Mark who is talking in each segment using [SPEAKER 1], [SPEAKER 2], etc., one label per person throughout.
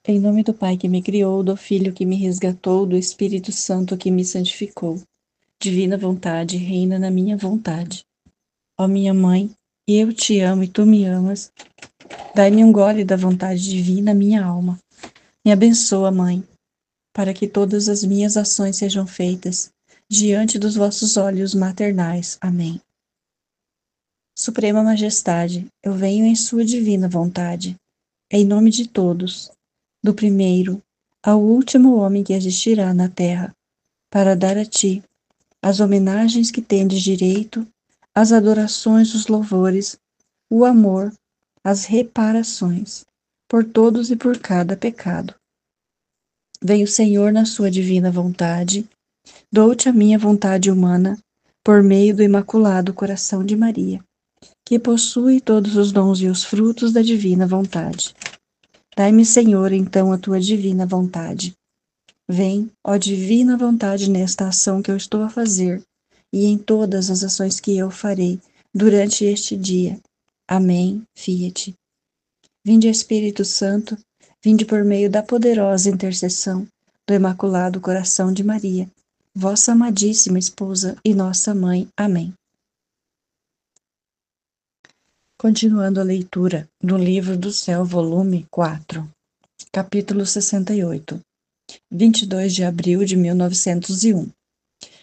[SPEAKER 1] Em nome do Pai que me criou, do Filho que me resgatou, do Espírito Santo que me santificou. Divina vontade, reina na minha vontade. Ó minha mãe, eu te amo e tu me amas. Dai-me um gole da vontade divina, minha alma. Me abençoa, Mãe, para que todas as minhas ações sejam feitas diante dos vossos olhos maternais. Amém. Suprema Majestade, eu venho em sua divina vontade, em nome de todos, do primeiro ao último homem que existirá na terra, para dar a ti as homenagens que tendes direito, as adorações, os louvores, o amor, as reparações, por todos e por cada pecado. Vem o Senhor na sua divina vontade, dou-te a minha vontade humana, por meio do Imaculado Coração de Maria, que possui todos os dons e os frutos da divina vontade. Dai-me, Senhor, então a tua divina vontade. Vem, ó divina vontade, nesta ação que eu estou a fazer e em todas as ações que eu farei durante este dia. Amém. Fiat. Vinde, Espírito Santo, vinde por meio da poderosa intercessão do Imaculado Coração de Maria, vossa amadíssima esposa e nossa mãe. Amém. Continuando a leitura do Livro do Céu, volume 4, capítulo 68, 22 de abril de 1901.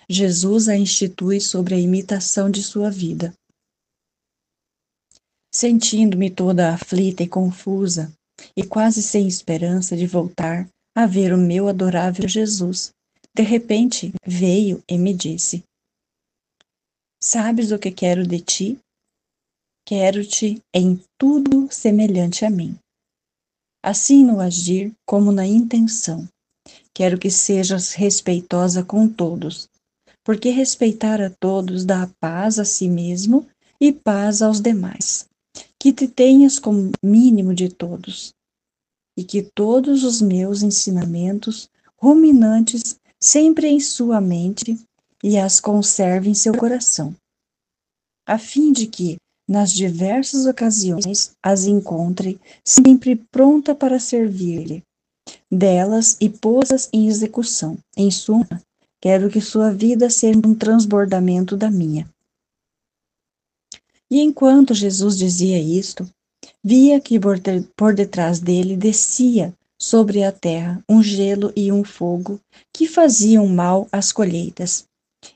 [SPEAKER 1] Jesus a institui sobre a imitação de sua vida. Sentindo-me toda aflita e confusa, e quase sem esperança de voltar a ver o meu adorável Jesus, de repente veio e me disse: Sabes o que quero de ti? Quero-te em tudo semelhante a mim. Assim no agir como na intenção. Quero que sejas respeitosa com todos, porque respeitar a todos dá paz a si mesmo e paz aos demais. Que te tenhas como mínimo de todos, e que todos os meus ensinamentos ruminantes sempre em sua mente e as conserve em seu coração, a fim de que, nas diversas ocasiões, as encontre sempre pronta para servir-lhe, delas e pô-las em execução. Em suma, quero que sua vida seja um transbordamento da minha. E enquanto Jesus dizia isto, via que por detrás dele descia sobre a terra um gelo e um fogo que faziam mal às colheitas.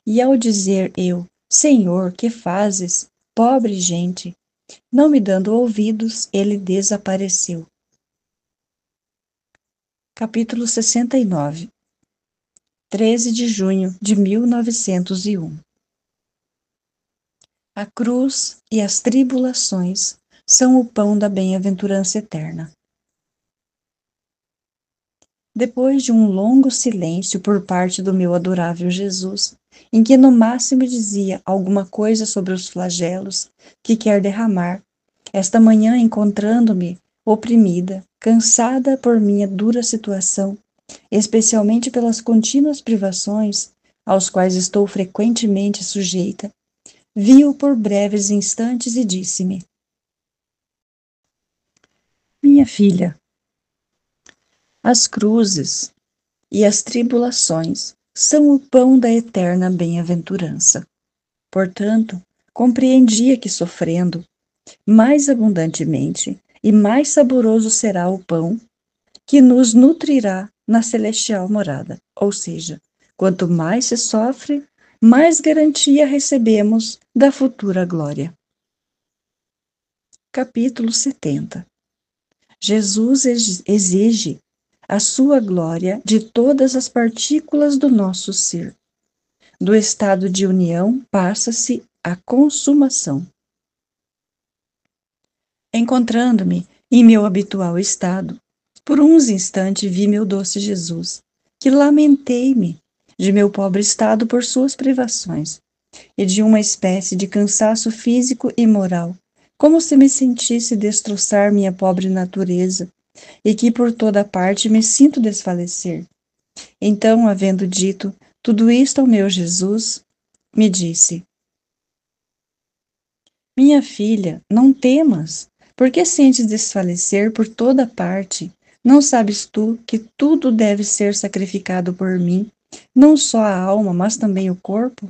[SPEAKER 1] E ao dizer eu, Senhor, que fazes? Pobre gente! Não me dando ouvidos, ele desapareceu. Capítulo 69, 13 de junho de 1901. A cruz e as tribulações são o pão da bem-aventurança eterna. Depois de um longo silêncio por parte do meu adorável Jesus, em que no máximo dizia alguma coisa sobre os flagelos que quer derramar, esta manhã encontrando-me oprimida, cansada por minha dura situação, especialmente pelas contínuas privações aos quais estou frequentemente sujeita, vi-o por breves instantes e disse-me: Minha filha, as cruzes e as tribulações são o pão da eterna bem-aventurança. Portanto, compreendia que sofrendo mais abundantemente e mais saboroso será o pão que nos nutrirá na celestial morada. Ou seja, quanto mais se sofre, mais garantia recebemos da futura glória. Capítulo 70. Jesus exige a sua glória de todas as partículas do nosso ser. Do estado de união passa-se à consumação. Encontrando-me em meu habitual estado, por uns instantes vi meu doce Jesus, que lamentei-me de meu pobre estado por suas privações, e de uma espécie de cansaço físico e moral, como se me sentisse destroçar minha pobre natureza, e que por toda parte me sinto desfalecer. Então, havendo dito tudo isto ao meu Jesus, me disse: Minha filha, não temas, porque sentes desfalecer por toda parte, Não sabes tu que tudo deve ser sacrificado por mim, não só a alma, mas também o corpo?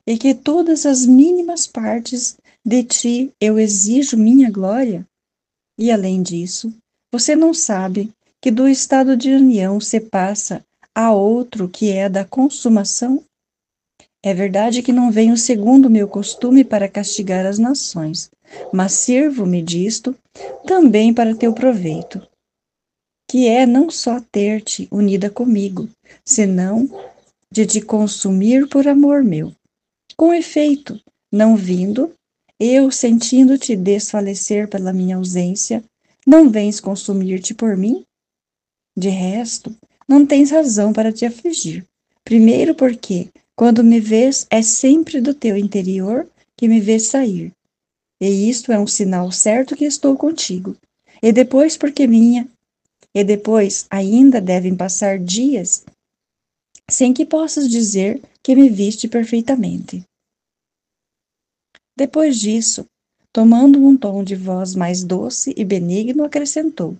[SPEAKER 1] E que todas as mínimas partes de ti eu exijo minha glória? E além disso, você não sabe que do estado de união se passa a outro que é da consumação? É verdade que não venho segundo o meu costume para castigar as nações, mas sirvo-me disto também para teu proveito, que é não só ter-te unida comigo, senão de te consumir por amor meu. Com efeito, não vindo, eu sentindo-te desfalecer pela minha ausência, não vens consumir-te por mim? De resto, não tens razão para te afligir. Primeiro porque, quando me vês, é sempre do teu interior que me vês sair. E isto é um sinal certo que estou contigo. E depois porque minha, e depois ainda devem passar dias sem que possas dizer que me viste perfeitamente. Depois disso, tomando um tom de voz mais doce e benigno, acrescentou: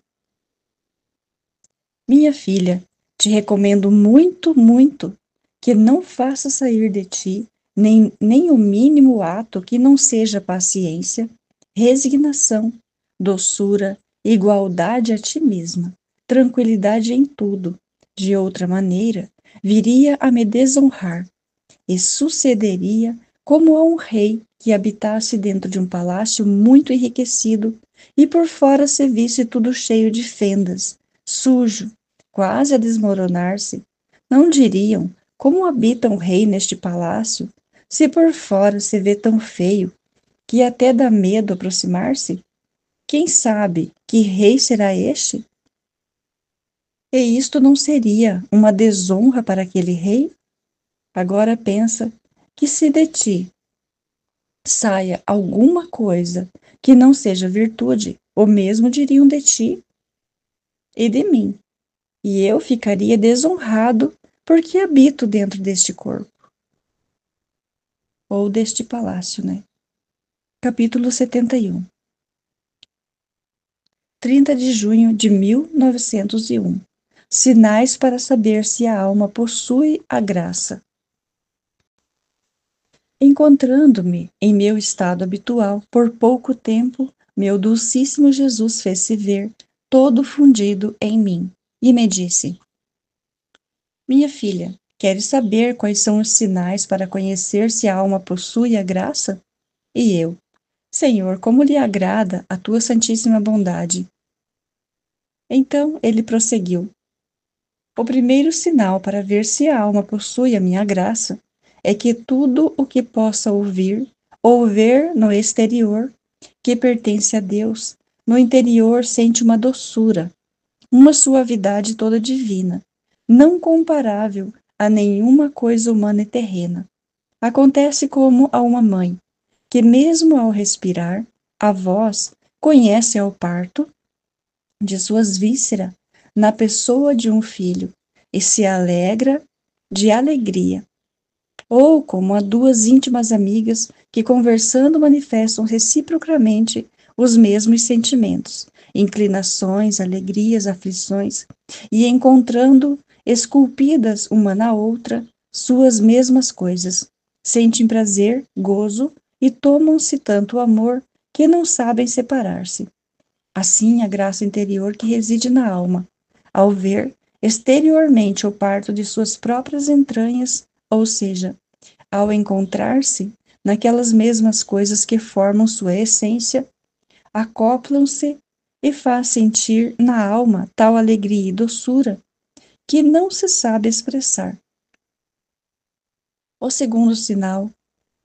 [SPEAKER 1] Minha filha, te recomendo muito, muito que não faças sair de ti nem o mínimo ato que não seja paciência, resignação, doçura, igualdade a ti mesma, tranquilidade em tudo. De outra maneira, viria a me desonrar e sucederia como a um rei que habitasse dentro de um palácio muito enriquecido e por fora se visse tudo cheio de fendas, sujo, quase a desmoronar-se. Não diriam como habita um rei neste palácio, se por fora se vê tão feio que até dá medo aproximar-se? Quem sabe que rei será este? E isto não seria uma desonra para aquele rei? Agora pensa que se de ti saia alguma coisa que não seja virtude, o mesmo diriam de ti e de mim, e eu ficaria desonrado porque habito dentro deste corpo, ou deste palácio, né? Capítulo 71. 30 de junho de 1901. Sinais para saber se a alma possui a graça. Encontrando-me em meu estado habitual, por pouco tempo, meu dulcíssimo Jesus fez-se ver, todo fundido em mim, e me disse: Minha filha, queres saber quais são os sinais para conhecer se a alma possui a graça? E eu: Senhor, como lhe agrada a tua santíssima bondade. Então ele prosseguiu: O primeiro sinal para ver se a alma possui a minha graça é que tudo o que possa ouvir ou ver no exterior, que pertence a Deus, no interior sente uma doçura, uma suavidade toda divina, não comparável a nenhuma coisa humana e terrena. Acontece como a uma mãe, que mesmo ao respirar, a voz conhece ao parto de suas vísceras na pessoa de um filho e se alegra de alegria. Ou como a duas íntimas amigas que conversando manifestam reciprocamente os mesmos sentimentos, inclinações, alegrias, aflições, e encontrando esculpidas uma na outra suas mesmas coisas, sentem prazer, gozo e tomam-se tanto amor que não sabem separar-se. Assim, a graça interior que reside na alma, ao ver exteriormente o parto de suas próprias entranhas, ou seja, ao encontrar-se naquelas mesmas coisas que formam sua essência, acoplam-se e faz sentir na alma tal alegria e doçura que não se sabe expressar. O segundo sinal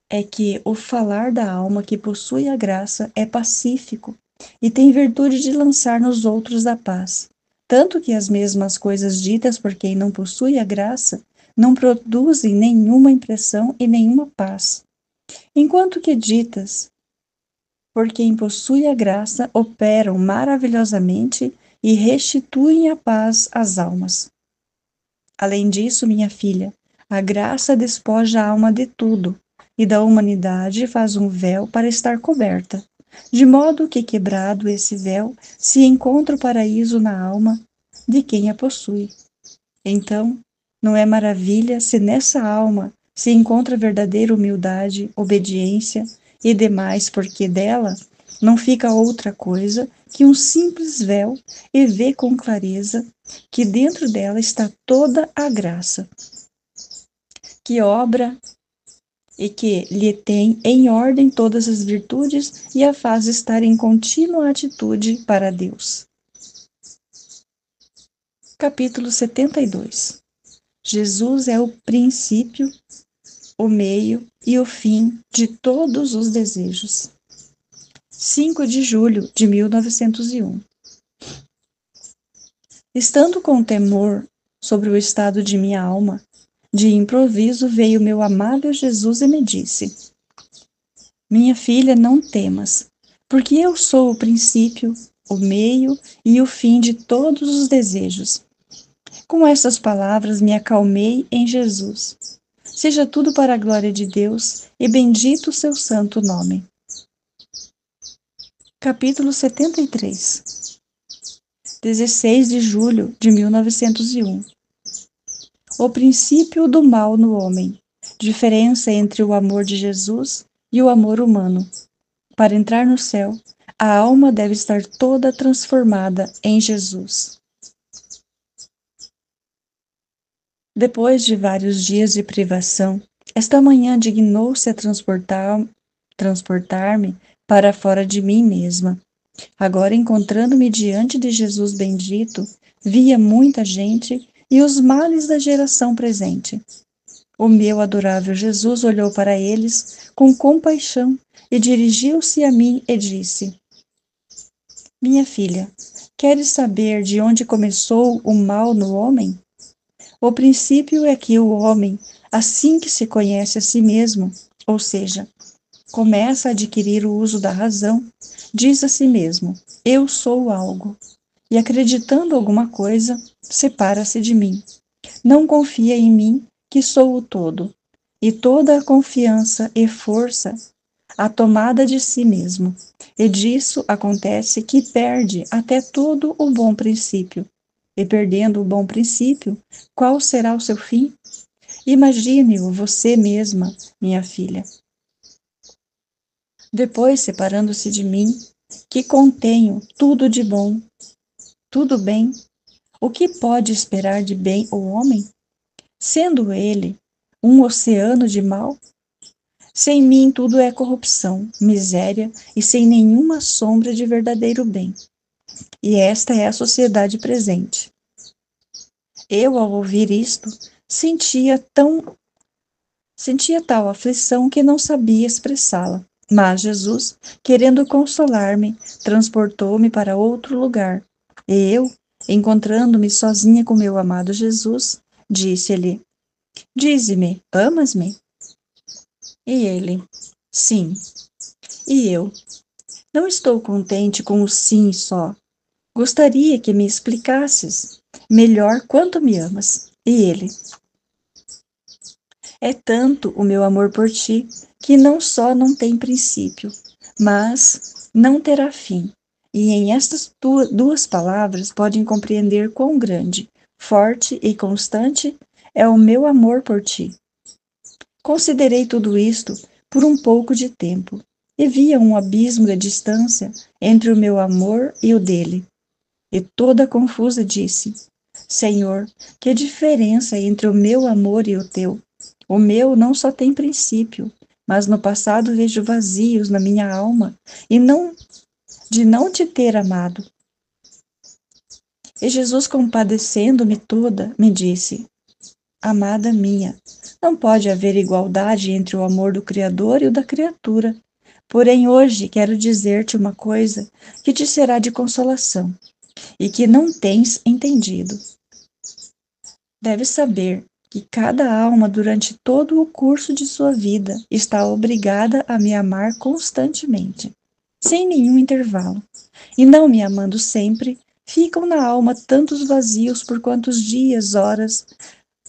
[SPEAKER 1] é que o falar da alma que possui a graça é pacífico e tem virtude de lançar nos outros a paz, tanto que as mesmas coisas ditas por quem não possui a graça não produzem nenhuma impressão e nenhuma paz, enquanto que ditas por quem possui a graça operam maravilhosamente e restituem a paz às almas. Além disso, minha filha, a graça despoja a alma de tudo, e da humanidade faz um véu para estar coberta, de modo que, quebrado esse véu, se encontra o paraíso na alma de quem a possui. Então, não é maravilha se nessa alma se encontra verdadeira humildade, obediência e demais, porque dela não fica outra coisa que um simples véu, e vê com clareza que dentro dela está toda a graça que obra e que lhe tem em ordem todas as virtudes e a faz estar em contínua atitude para Deus. Capítulo 72. Jesus é o princípio, o meio e o fim de todos os desejos. 5 de julho de 1901. Estando com temor sobre o estado de minha alma, de improviso veio meu amável Jesus e me disse: Minha filha, não temas, porque eu sou o princípio, o meio e o fim de todos os desejos. Com essas palavras me acalmei em Jesus. Seja tudo para a glória de Deus e bendito o seu santo nome. Capítulo 73. 16 de julho de 1901. O princípio do mal no homem. Diferença entre o amor de Jesus e o amor humano. Para entrar no céu, a alma deve estar toda transformada em Jesus. Depois de vários dias de privação, esta manhã dignou-se a transportar-me para fora de mim mesma. Agora, encontrando-me diante de Jesus bendito, via muita gente e os males da geração presente. O meu adorável Jesus olhou para eles com compaixão e dirigiu-se a mim e disse: Minha filha, queres saber de onde começou o mal no homem? O princípio é que o homem, assim que se conhece a si mesmo, ou seja, começa a adquirir o uso da razão, diz a si mesmo: eu sou algo, e acreditando alguma coisa, separa-se de mim. Não confia em mim, que sou o todo, e toda a confiança e força a tomada de si mesmo, e disso acontece que perde até todo o bom princípio. E perdendo o bom princípio, qual será o seu fim? Imagine-o você mesma, minha filha. Depois, separando-se de mim, que contenho tudo de bom, tudo bem, o que pode esperar de bem o homem, sendo ele um oceano de mal? Sem mim tudo é corrupção, miséria e sem nenhuma sombra de verdadeiro bem. E esta é a sociedade presente. Eu, ao ouvir isto, sentia tal aflição que não sabia expressá-la. Mas Jesus, querendo consolar-me, transportou-me para outro lugar. E eu, encontrando-me sozinha com meu amado Jesus, disse-lhe: Dize-me, amas-me? E ele: Sim. E eu: Não estou contente com o sim só. Gostaria que me explicasses melhor quanto me amas. E ele: É tanto o meu amor por ti, que não só não tem princípio, mas não terá fim. E em estas duas palavras podem compreender quão grande, forte e constante é o meu amor por ti. Considerei tudo isto por um pouco de tempo, e via um abismo de distância entre o meu amor e o dele. E toda confusa disse: Senhor, que diferença entre o meu amor e o teu? O meu não só tem princípio, mas no passado vejo vazios na minha alma e não te ter amado. E Jesus, compadecendo-me toda, me disse: Amada minha, não pode haver igualdade entre o amor do Criador e o da criatura. Porém, hoje quero dizer-te uma coisa que te será de consolação e que não tens entendido. Deves saber que cada alma, durante todo o curso de sua vida, está obrigada a me amar constantemente, sem nenhum intervalo. E não me amando sempre, ficam na alma tantos vazios por quantos dias, horas,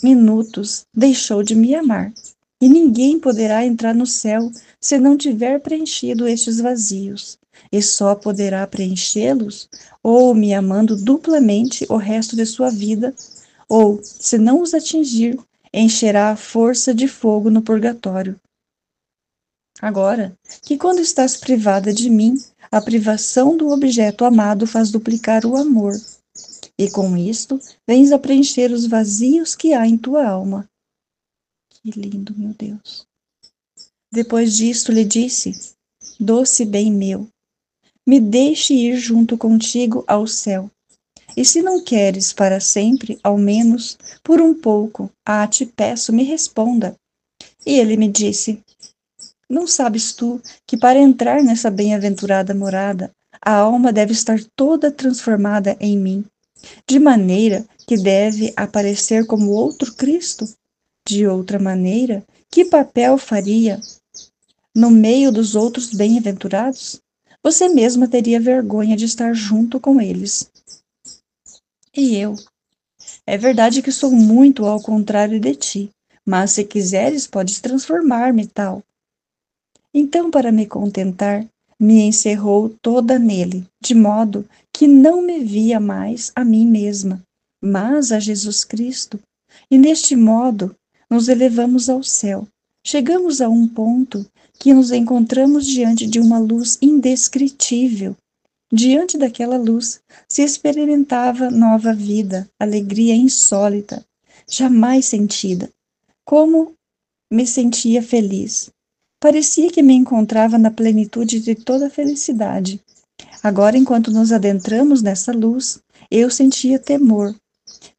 [SPEAKER 1] minutos deixou de me amar. E ninguém poderá entrar no céu se não tiver preenchido estes vazios, e só poderá preenchê-los ou me amando duplamente o resto de sua vida, ou, se não os atingir, encherá a força de fogo no purgatório. Agora, que quando estás privada de mim, a privação do objeto amado faz duplicar o amor, e com isto vens a preencher os vazios que há em tua alma. Que lindo, meu Deus. Depois disto lhe disse: doce bem meu, me deixe ir junto contigo ao céu. E se não queres para sempre, ao menos por um pouco, te peço, me responda. E ele me disse: não sabes tu que para entrar nessa bem-aventurada morada, a alma deve estar toda transformada em mim, de maneira que deve aparecer como outro Cristo? De outra maneira, que papel faria no meio dos outros bem-aventurados? Você mesma teria vergonha de estar junto com eles. E eu? É verdade que sou muito ao contrário de ti, mas se quiseres, podes transformar-me tal. Então, para me contentar, me encerrou toda nele, de modo que não me via mais a mim mesma, mas a Jesus Cristo. E neste modo nos elevamos ao céu. Chegamos a um ponto que nos encontramos diante de uma luz indescritível. Diante daquela luz se experimentava nova vida, alegria insólita, jamais sentida. Como me sentia feliz! Parecia que me encontrava na plenitude de toda a felicidade. Agora, enquanto nos adentramos nessa luz, eu sentia temor.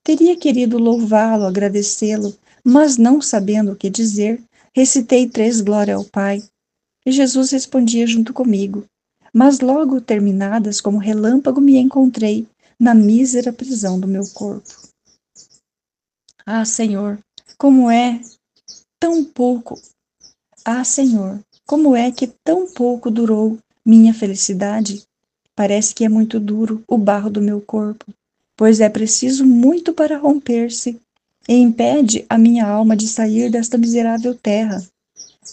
[SPEAKER 1] Teria querido louvá-lo, agradecê-lo, mas não sabendo o que dizer, recitei 3 Glória ao Pai. E Jesus respondia junto comigo. Mas logo terminadas, como relâmpago, me encontrei na mísera prisão do meu corpo. Ah, Senhor, como é tão pouco Senhor, como é que tão pouco durou minha felicidade? Parece que é muito duro o barro do meu corpo, pois é preciso muito para romper-se, e impede a minha alma de sair desta miserável terra.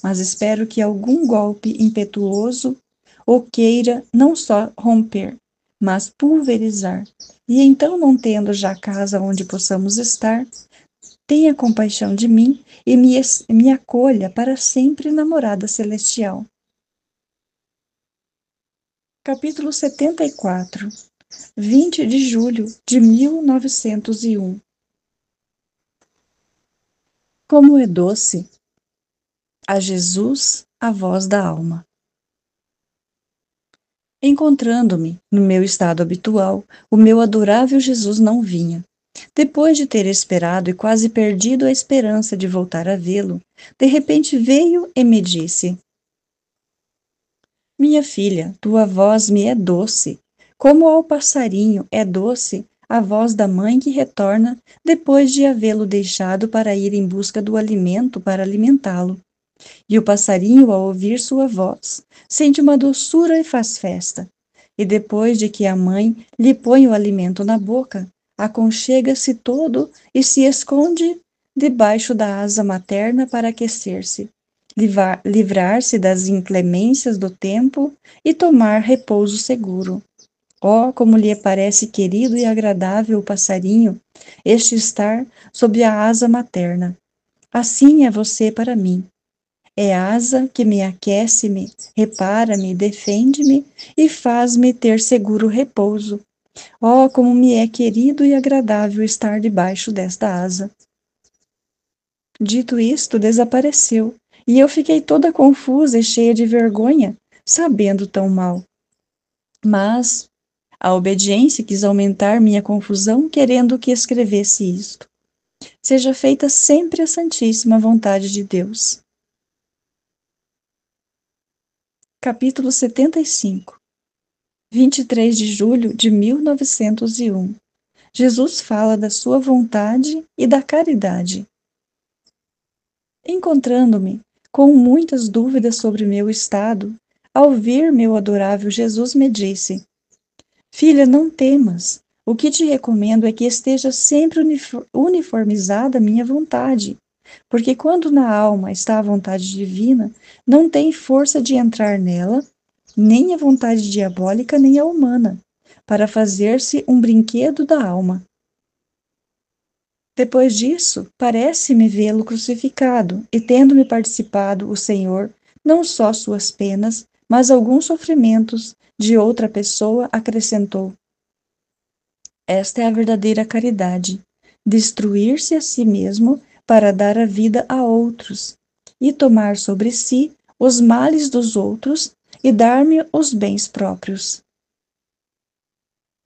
[SPEAKER 1] Mas espero que algum golpe impetuoso o queira não só romper, mas pulverizar. E então, não tendo já casa onde possamos estar, tenha compaixão de mim e me acolha para sempre na morada celestial. Capítulo 74. 20 de julho de 1901. Como é doce a Jesus a voz da alma. Encontrando-me no meu estado habitual, o meu adorável Jesus não vinha. Depois de ter esperado e quase perdido a esperança de voltar a vê-lo, de repente veio e me disse: minha filha, tua voz me é doce, como ao passarinho é doce a voz da mãe que retorna depois de havê-lo deixado para ir em busca do alimento para alimentá-lo. E o passarinho, ao ouvir sua voz, sente uma doçura e faz festa. E depois de que a mãe lhe põe o alimento na boca, aconchega-se todo e se esconde debaixo da asa materna para aquecer-se, livrar-se das inclemências do tempo e tomar repouso seguro. Oh, como lhe parece querido e agradável o passarinho, este estar sob a asa materna. Assim é você para mim. É asa que me aquece-me, repara-me, defende-me e faz-me ter seguro repouso. Oh, como me é querido e agradável estar debaixo desta asa. Dito isto, desapareceu, e eu fiquei toda confusa e cheia de vergonha, sabendo tão mal. Mas a obediência quis aumentar minha confusão, querendo que escrevesse isto. Seja feita sempre a santíssima vontade de Deus. Capítulo 75. 23 de julho de 1901. Jesus fala da sua vontade e da caridade. Encontrando-me com muitas dúvidas sobre meu estado, ao vir meu adorável Jesus me disse: filha, não temas. O que te recomendo é que esteja sempre uniformizada a minha vontade. porque quando na alma está a vontade divina, não tem força de entrar nela, nem a vontade diabólica, nem a humana, para fazer-se um brinquedo da alma. Depois disso, parece-me vê-lo crucificado, e tendo-me participado o Senhor, não só suas penas, mas alguns sofrimentos de outra pessoa, acrescentou: esta é a verdadeira caridade, destruir-se a si mesmo para dar a vida a outros, e tomar sobre si os males dos outros e dar-me os bens próprios.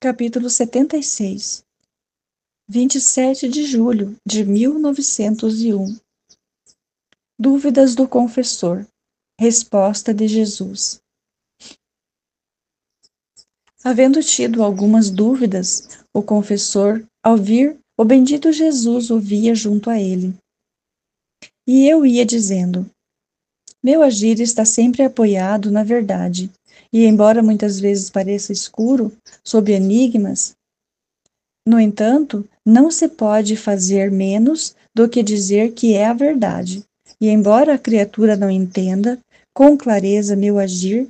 [SPEAKER 1] Capítulo 76. 27 de julho de 1901. Dúvidas do confessor. Resposta de Jesus. Havendo tido algumas dúvidas, o confessor, ao vir, o bendito Jesus ouvia junto a ele. E eu ia dizendo: meu agir está sempre apoiado na verdade, e embora muitas vezes pareça escuro, sob enigmas, no entanto, não se pode fazer menos do que dizer que é a verdade. E embora a criatura não entenda com clareza meu agir,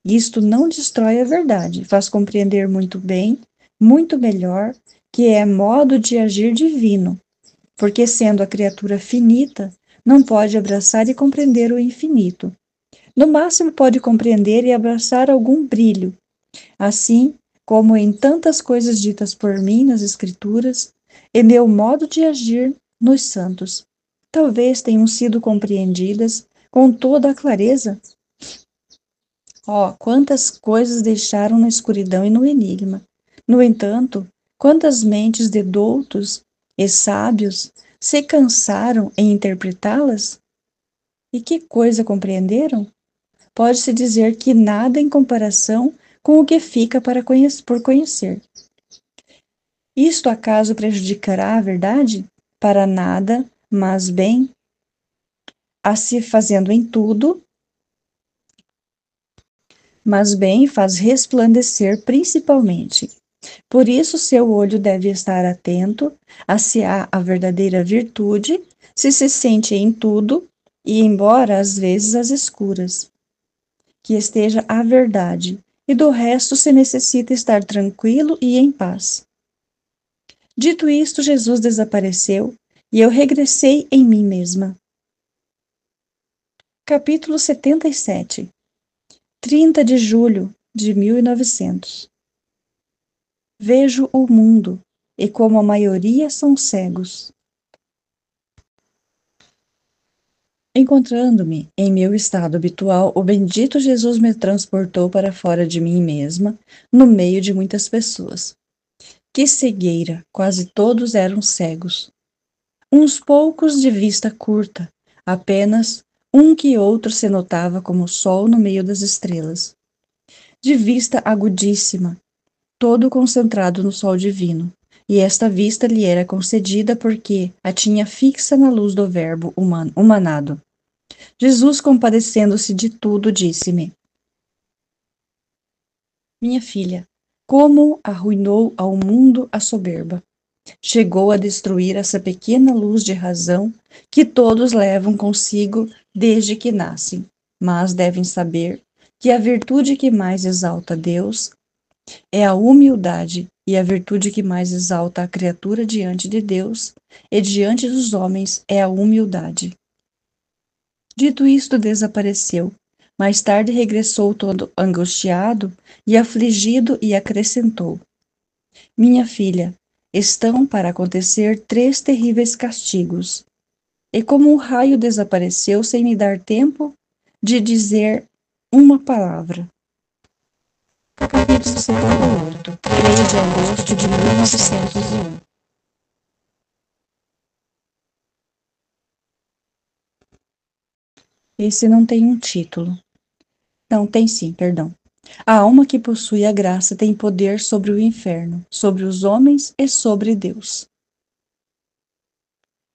[SPEAKER 1] isto não destrói a verdade, faz compreender muito bem, muito melhor, que é modo de agir divino, porque sendo a criatura finita, não pode abraçar e compreender o infinito. No máximo pode compreender e abraçar algum brilho. Assim, como em tantas coisas ditas por mim nas Escrituras, e meu modo de agir nos santos, talvez tenham sido compreendidas com toda a clareza. Oh, quantas coisas deixaram na escuridão e no enigma! No entanto, quantas mentes de doutos e sábios se cansaram em interpretá-las? E que coisa compreenderam? Pode-se dizer que nada em comparação com o que fica por conhecer. Isto acaso prejudicará a verdade? Para nada, mas bem, a se fazendo em tudo, mas bem faz resplandecer principalmente. Por isso seu olho deve estar atento a se há a verdadeira virtude, se se sente em tudo, e embora às vezes às escuras, que esteja a verdade, e do resto se necessita estar tranquilo e em paz. Dito isto, Jesus desapareceu, e eu regressei em mim mesma. Capítulo 77. 30 de julho de 1900. Vejo o mundo, e como a maioria são cegos. Encontrando-me em meu estado habitual, o bendito Jesus me transportou para fora de mim mesma, no meio de muitas pessoas. Que cegueira! Quase todos eram cegos. Uns poucos de vista curta, apenas um que outro se notava como o sol no meio das estrelas. De vista agudíssima, todo concentrado no sol divino, e esta vista lhe era concedida porque a tinha fixa na luz do verbo humanado. Jesus, compadecendo-se de tudo, disse-me: minha filha, como arruinou ao mundo a soberba. Chegou a destruir essa pequena luz de razão que todos levam consigo desde que nascem, mas devem saber que a virtude que mais exalta Deus é a humildade, e a virtude que mais exalta a criatura diante de Deus e diante dos homens é a humildade. Dito isto, desapareceu. Mais tarde regressou todo angustiado e afligido e acrescentou: minha filha, estão para acontecer 3 terríveis castigos. E como um raio desapareceu sem me dar tempo de dizer uma palavra. Capítulo 68. 3 de agosto de 1901. Esse não tem um título. Não, tem sim, perdão. A alma que possui a graça tem poder sobre o inferno, sobre os homens e sobre Deus.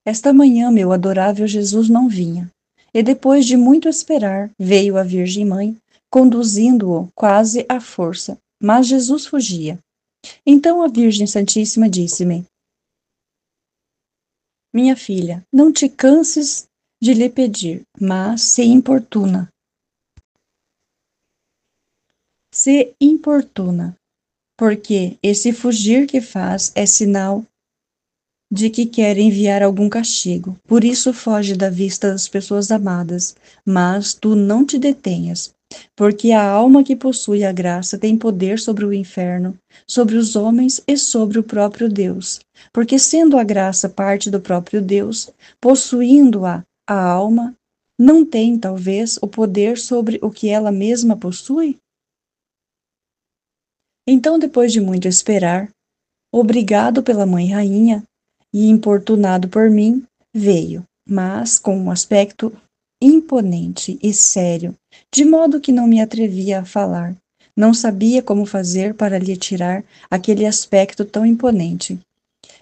[SPEAKER 1] Esta manhã meu adorável Jesus não vinha, e depois de muito esperar, veio a Virgem Mãe, conduzindo-o quase à força, mas Jesus fugia. Então a Virgem Santíssima disse-me: Minha filha, não te canses de lhe pedir, mas se importuna. Se importuna, porque esse fugir que faz é sinal de que quer enviar algum castigo. Por isso foge da vista das pessoas amadas, mas tu não te detenhas, porque a alma que possui a graça tem poder sobre o inferno, sobre os homens e sobre o próprio Deus. Porque sendo a graça parte do próprio Deus, possuindo-a a alma, não tem, talvez, o poder sobre o que ela mesma possui? Então, depois de muito esperar, obrigado pela mãe rainha e importunado por mim, veio, mas com um aspecto imponente e sério, de modo que não me atrevia a falar. Não sabia como fazer para lhe tirar aquele aspecto tão imponente.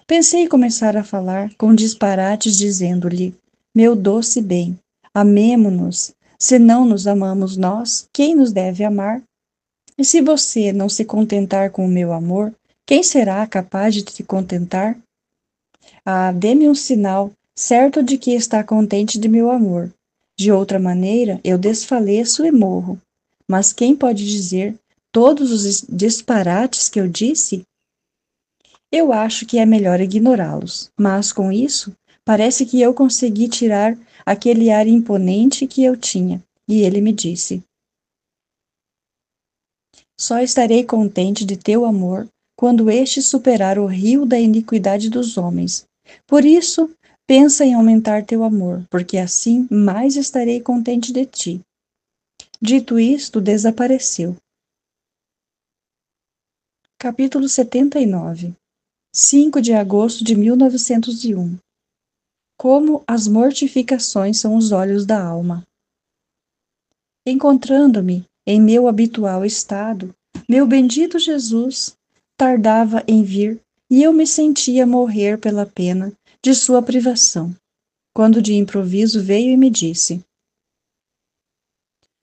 [SPEAKER 1] Pensei começar a falar com disparates, dizendo-lhe: Meu doce bem, amemo-nos. Se não nos amamos nós, quem nos deve amar? E se você não se contentar com o meu amor, quem será capaz de te contentar? Ah, dê-me um sinal, certo de que está contente de meu amor. De outra maneira, eu desfaleço e morro. Mas quem pode dizer todos os disparates que eu disse? Eu acho que é melhor ignorá-los, mas com isso, parece que eu consegui tirar aquele ar imponente que eu tinha. E ele me disse: Só estarei contente de teu amor quando este superar o rio da iniquidade dos homens. Por isso, pensa em aumentar teu amor, porque assim mais estarei contente de ti. Dito isto, desapareceu. Capítulo 79. 5 de agosto de 1901. Como as mortificações são os olhos da alma. Encontrando-me em meu habitual estado, meu bendito Jesus tardava em vir e eu me sentia morrer pela pena de sua privação, quando de improviso veio e me disse: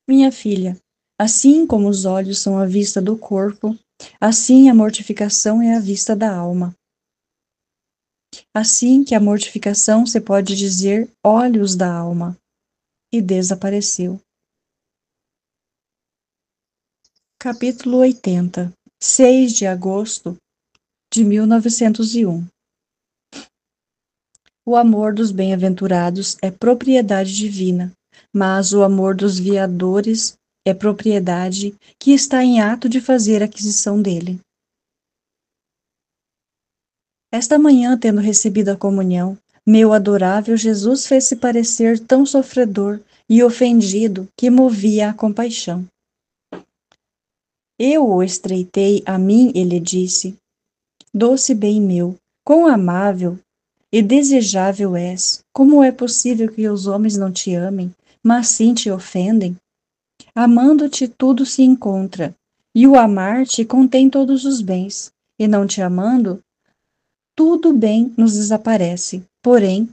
[SPEAKER 1] Minha filha, assim como os olhos são a vista do corpo, assim a mortificação é a vista da alma. Assim que a mortificação se pode dizer olhos da alma, e desapareceu. Capítulo 80. 6 de agosto de 1901. O amor dos bem-aventurados é propriedade divina, mas o amor dos viadores é propriedade que está em ato de fazer aquisição dele. Esta manhã, tendo recebido a comunhão, meu adorável Jesus fez-se parecer tão sofredor e ofendido que movia a compaixão. Eu o estreitei a mim e lhe disse: Doce bem meu, quão amável e desejável és, como é possível que os homens não te amem, mas sim te ofendem? Amando-te tudo se encontra, e o amar-te contém todos os bens, e não te amando, tudo bem nos desaparece. Porém,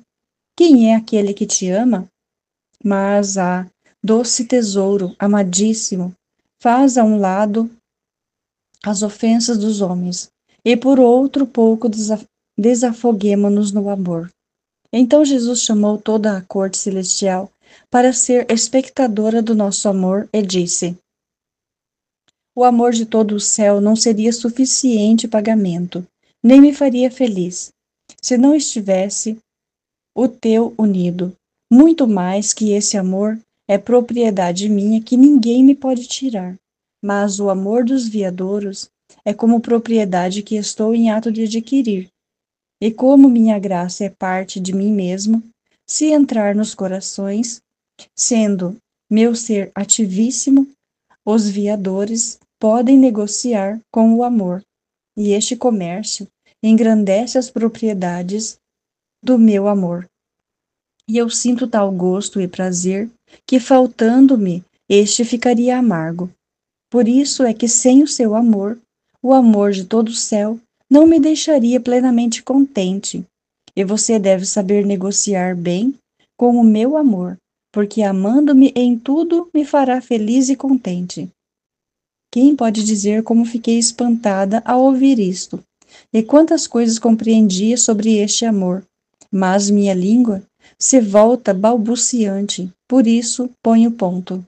[SPEAKER 1] quem é aquele que te ama? Mas, doce tesouro, amadíssimo, faz a um lado as ofensas dos homens, e por outro pouco desafoguemo-nos no amor. Então Jesus chamou toda a corte celestial para ser espectadora do nosso amor e disse: O amor de todo o céu não seria suficiente pagamento, nem me faria feliz, se não estivesse o teu unido. Muito mais que esse amor é propriedade minha que ninguém me pode tirar. Mas o amor dos viadouros é como propriedade que estou em ato de adquirir. E como minha graça é parte de mim mesmo, se entrar nos corações, sendo meu ser ativíssimo, os viadores podem negociar com o amor, e este comércio engrandece as propriedades do meu amor. E eu sinto tal gosto e prazer que, faltando-me, este ficaria amargo. Por isso é que, sem o seu amor, o amor de todo o céu não me deixaria plenamente contente. E você deve saber negociar bem com o meu amor, porque amando-me em tudo me fará feliz e contente. Quem pode dizer como fiquei espantada ao ouvir isto, e quantas coisas compreendia sobre este amor, Mas minha língua se volta balbuciante, por isso ponho ponto.